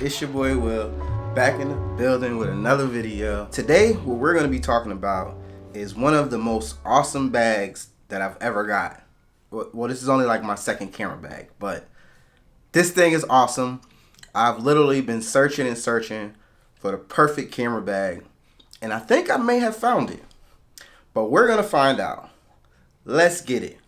It's your boy Will, back in the building with another video. Today, what we're going to be talking about is one of the most awesome bags that I've ever got. Well, this is only like my second camera bag, but this thing is awesome. I've literally been searching and searching for the perfect camera bag, and I think I may have found it. But we're going to find out. Let's get it.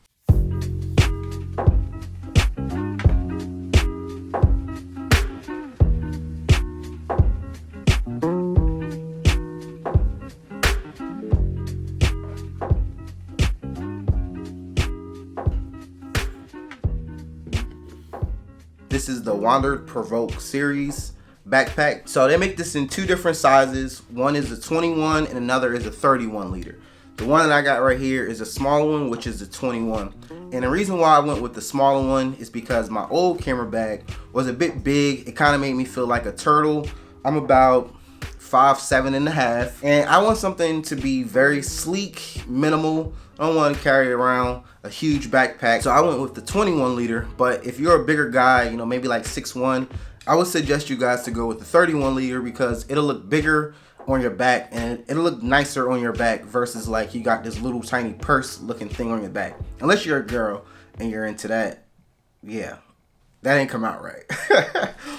This is the Wandrd Prvke series backpack. So they make this in two different sizes. One is a 21 and another is a 31 liter. The one that I got right here is a smaller one, which is the 21. And the reason why I went with the smaller one is because my old camera bag was a bit big. It kind of made me feel like a turtle. I'm about 5'7.5", and I want something to be very sleek, minimal. I don't want to carry around a huge backpack, so I went with the 21 liter. But if you're a bigger guy, you know, maybe like 6'1", I would suggest you guys to go with the 31 liter because it'll look bigger on your back and it'll look nicer on your back versus like you got this little tiny purse looking thing on your back. Unless you're a girl and you're into that, yeah, that ain't come out right.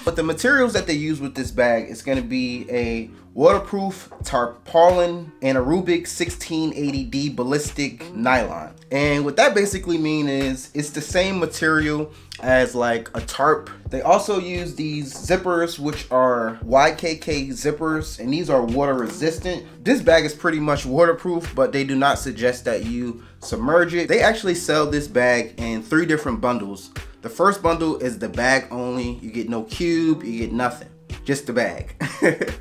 But the materials that they use with this bag is going to be a waterproof tarpaulin and a Rubik 1680D ballistic nylon. And what that basically means is it's the same material as like a tarp. They also use these zippers, which are YKK zippers, and these are water resistant. This bag is pretty much waterproof, but they do not suggest that you submerge it. They actually sell this bag in 3 different bundles. The first bundle is the bag only. You get no cube, you get nothing, just the bag.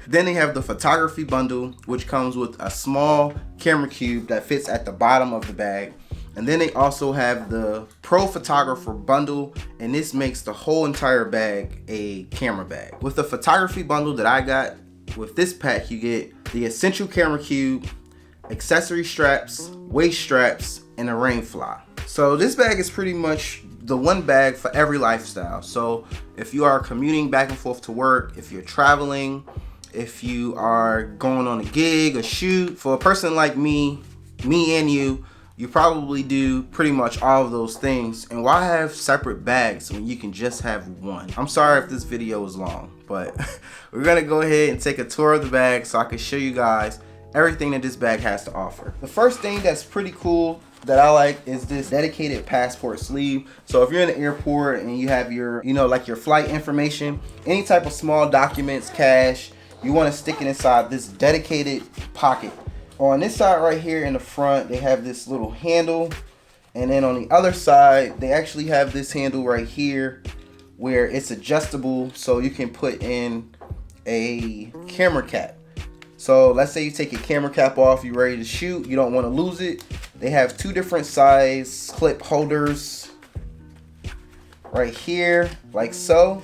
Then they have the photography bundle, which comes with a small camera cube that fits at the bottom of the bag. And then they also have the pro photographer bundle, and this makes the whole entire bag a camera bag. With the photography bundle that I got, with this pack, you get the essential camera cube, accessory straps, waist straps, and a rain fly. So this bag is pretty much the one bag for every lifestyle. So if you are commuting back and forth to work, if you're traveling, if you are going on a gig, a shoot, for a person like me and you probably do pretty much all of those things. And why have separate bags when you can just have one? I'm sorry if this video is long, but we're gonna go ahead and take a tour of the bag so I can show you guys everything that this bag has to offer. The first thing that's pretty cool that I like is this dedicated passport sleeve. So if you're in the airport and you have your, you know, like your flight information, any type of small documents, cash, you want to stick it inside this dedicated pocket. On this side right here in the front, they have this little handle, and then on the other side, they actually have this handle right here where it's adjustable, so you can put in a camera cap. So let's say you take your camera cap off, you're ready to shoot, you don't want to lose it. They have 2 different size clip holders right here, like so.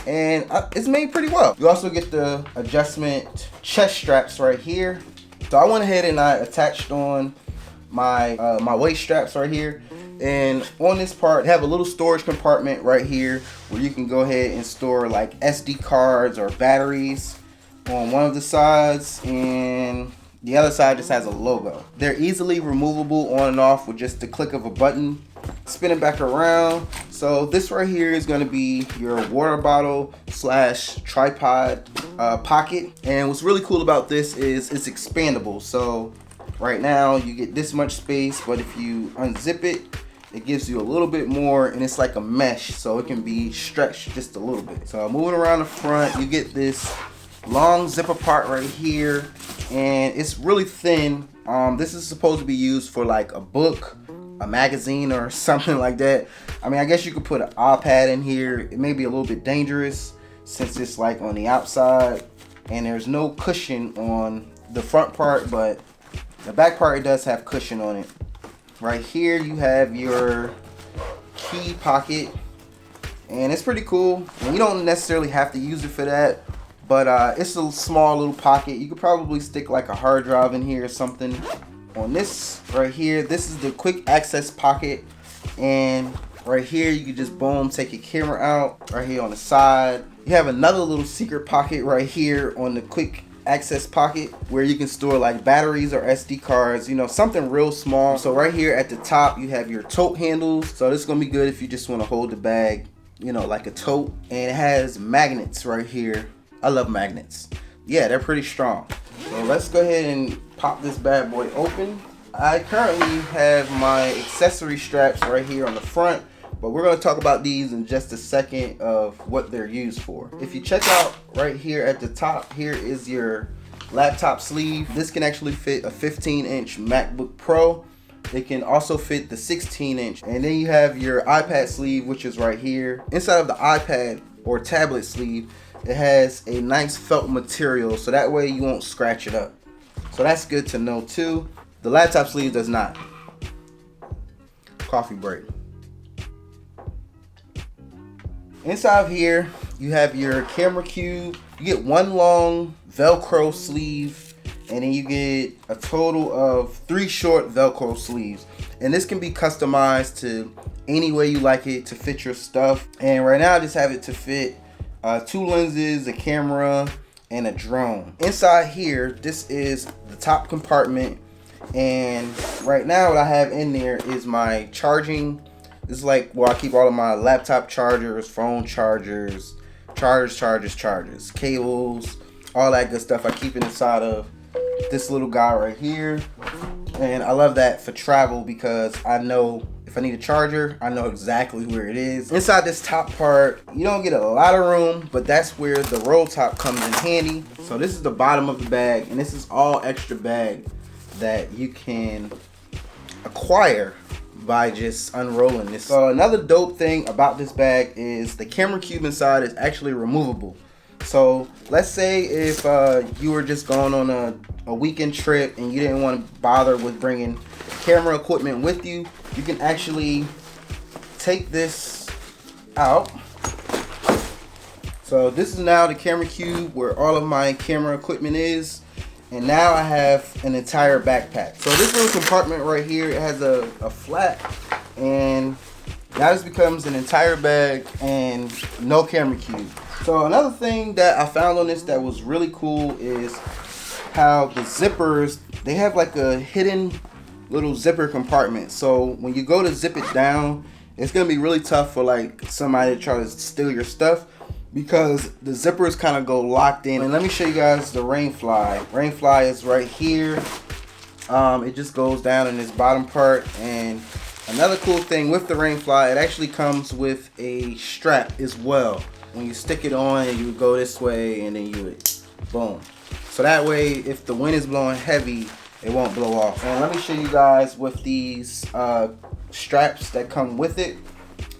And it's made pretty well. You also get the adjustment chest straps right here. So I went ahead and I attached on my my waist straps right here. And on this part, they have a little storage compartment right here where you can go ahead and store like SD cards or batteries on one of the sides, and the other side just has a logo. They're easily removable on and off with just the click of a button. Spin it back around. So this right here is going to be your water bottle / tripod pocket. And what's really cool about this is it's expandable. So right now you get this much space, but if you unzip it, it gives you a little bit more, and it's like a mesh, so it can be stretched just a little bit. So moving around the front, you get this long zipper part right here, and it's really thin. This is supposed to be used for like a book, a magazine, or something like that. I mean, I guess you could put an iPad in here. It may be a little bit dangerous since it's like on the outside, and there's no cushion on the front part, but the back part, it does have cushion on it. Right here you have your key pocket, and it's pretty cool. And you don't necessarily have to use it for that, but it's a small little pocket. You could probably stick like a hard drive in here or something. On this right here, this is the quick access pocket, and right here you can just boom, take your camera out. Right here on the side You have another little secret pocket right here on the quick access pocket where you can store like batteries or SD cards, you know, something real small. So right here at the top you have your tote handles. So this is gonna be good if you just want to hold the bag, you know, like a tote. And it has magnets right here. I love magnets. Yeah, they're pretty strong. So let's go ahead and pop this bad boy open. I currently have my accessory straps right here on the front, but we're going to talk about these in just a second of what they're used for. If you check out right here at the top, here is your laptop sleeve. This can actually fit a 15-inch MacBook Pro. It can also fit the 16-inch. And then you have your iPad sleeve, which is right here. Inside of the iPad or tablet sleeve, it has a nice felt material, so that way you won't scratch it up. So that's good to know too. The laptop sleeve does not. Coffee break. Inside of here, you have your camera cube. You get one long Velcro sleeve, and then you get a total of 3 short Velcro sleeves. And this can be customized to any way you like it to fit your stuff. And right now I just have it to fit 2 lenses, a camera, and a drone. Inside here, this is the top compartment. And right now what I have in there is my charging. This is like where I keep all of my laptop chargers, phone chargers, chargers, cables, all that good stuff. I keep it inside of this little guy right here. And I love that for travel because I know if I need a charger, I know exactly where it is. Inside this top part, you don't get a lot of room, but that's where the roll top comes in handy. So this is the bottom of the bag, and this is all extra bag that you can acquire by just unrolling this. So another dope thing about this bag is the camera cube inside is actually removable. So let's say if you were just going on a weekend trip and you didn't want to bother with bringing camera equipment with you, you can actually take this out. So this is now the camera cube where all of my camera equipment is. And now I have an entire backpack. So this little compartment right here, it has a flap, and now this becomes an entire bag and no camera cube. So another thing that I found on this that was really cool is how the zippers, they have like a hidden little zipper compartment. So when you go to zip it down, it's gonna be really tough for like somebody to try to steal your stuff, because the zippers kind of go locked in. And let me show you guys the rainfly. Rainfly is right here. It just goes down in this bottom part. And another cool thing with the rainfly, it actually comes with a strap as well. When you stick it on, you would go this way and then you would boom. So that way, if the wind is blowing heavy, it won't blow off. And let me show you guys with these straps that come with it.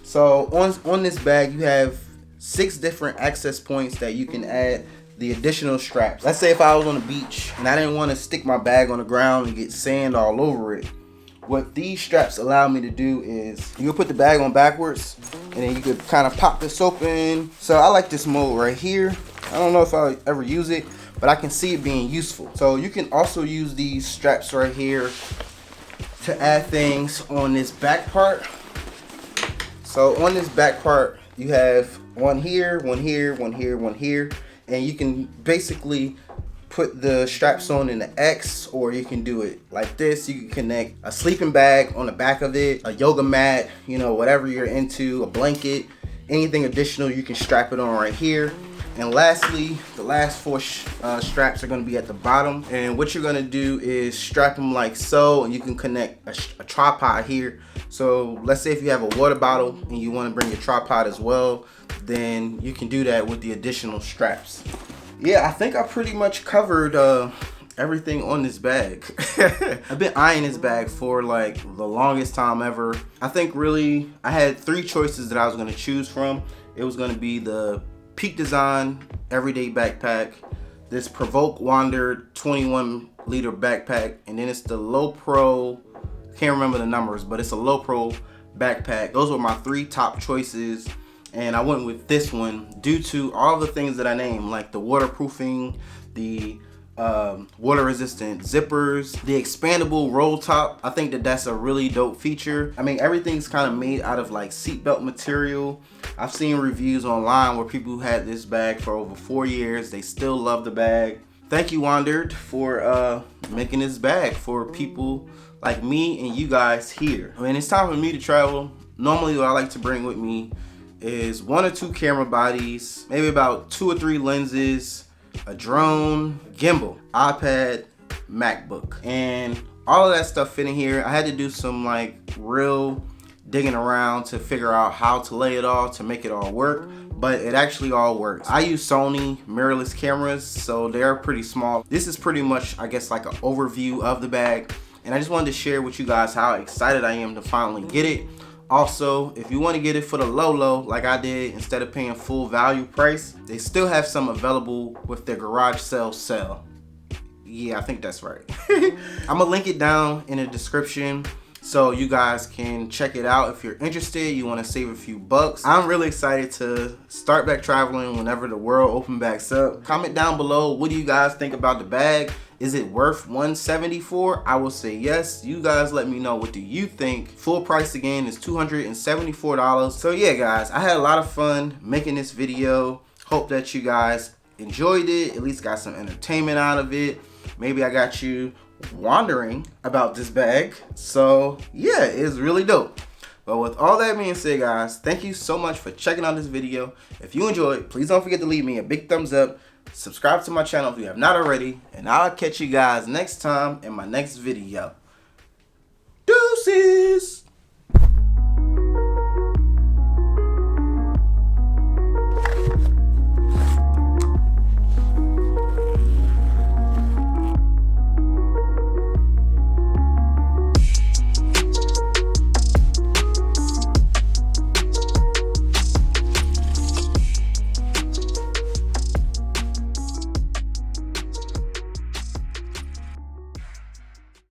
So on this bag, you have 6 different access points that you can add the additional straps. Let's say if I was on the beach and I didn't want to stick my bag on the ground and get sand all over it. What these straps allow me to do is you can put the bag on backwards and then you could kind of pop this open. So I like this mode right here. I don't know if I'll ever use it, but I can see it being useful. So you can also use these straps right here to add things on this back part. So on this back part, you have one here, one here, one here, one here, and you can basically put the straps on in the X, or you can do it like this. You can connect a sleeping bag on the back of it, a yoga mat, you know, whatever you're into, a blanket, anything additional, you can strap it on right here. And lastly, the last 4 straps are going to be at the bottom. And what you're going to do is strap them like so, and you can connect a tripod here. So let's say if you have a water bottle and you want to bring your tripod as well, then you can do that with the additional straps. Yeah, I think I pretty much covered everything on this bag. I've been eyeing this bag for like the longest time ever. I think really I had 3 choices that I was going to choose from. It was going to be the Peak Design everyday backpack, this Prvke Wandrd 21 liter backpack, and then it's the Low Pro, can't remember the numbers, but it's a Low Pro backpack. Those were my 3 top choices, and I went with this one due to all the things that I named, like the waterproofing, the water resistant zippers, the expandable roll top. I think that that's a really dope feature. I mean, everything's kind of made out of like seatbelt material. I've seen reviews online where people who had this bag for over 4 years, they still love the bag. Thank you, Wandrd, for making this bag for people like me and you guys here. When it's time for me to travel, normally what I like to bring with me is 1 or 2 camera bodies, maybe about 2 or 3 lenses, a drone, gimbal, iPad, MacBook, and all of that stuff fit in here. I had to do some like real digging around to figure out how to lay it all to make it all work, but it actually all works. I use Sony mirrorless cameras, so they're pretty small. This is pretty much, I guess, like an overview of the bag, and I just wanted to share with you guys how excited I am to finally get it. Also, if you want to get it for the low like I did, instead of paying full value price, they still have some available with their garage sale. Yeah, I think that's right. I'm gonna link it down in the description so you guys can check it out if you're interested, you want to save a few bucks. I'm really excited to start back traveling whenever the world opens back up. Comment down below, what do you guys think about the bag? Is it worth $174? I will say yes. You guys let me know, what do you think? Full price again is $274. So yeah guys, I had a lot of fun making this video. Hope that you guys enjoyed it, at least got some entertainment out of it. Maybe I got you wondering about this bag. So yeah, it's really dope. But with all that being said guys, thank you so much for checking out this video. If you enjoyed, please don't forget to leave me a big thumbs up. Subscribe to my channel if you have not already, and I'll catch you guys next time in my next video. Deuces!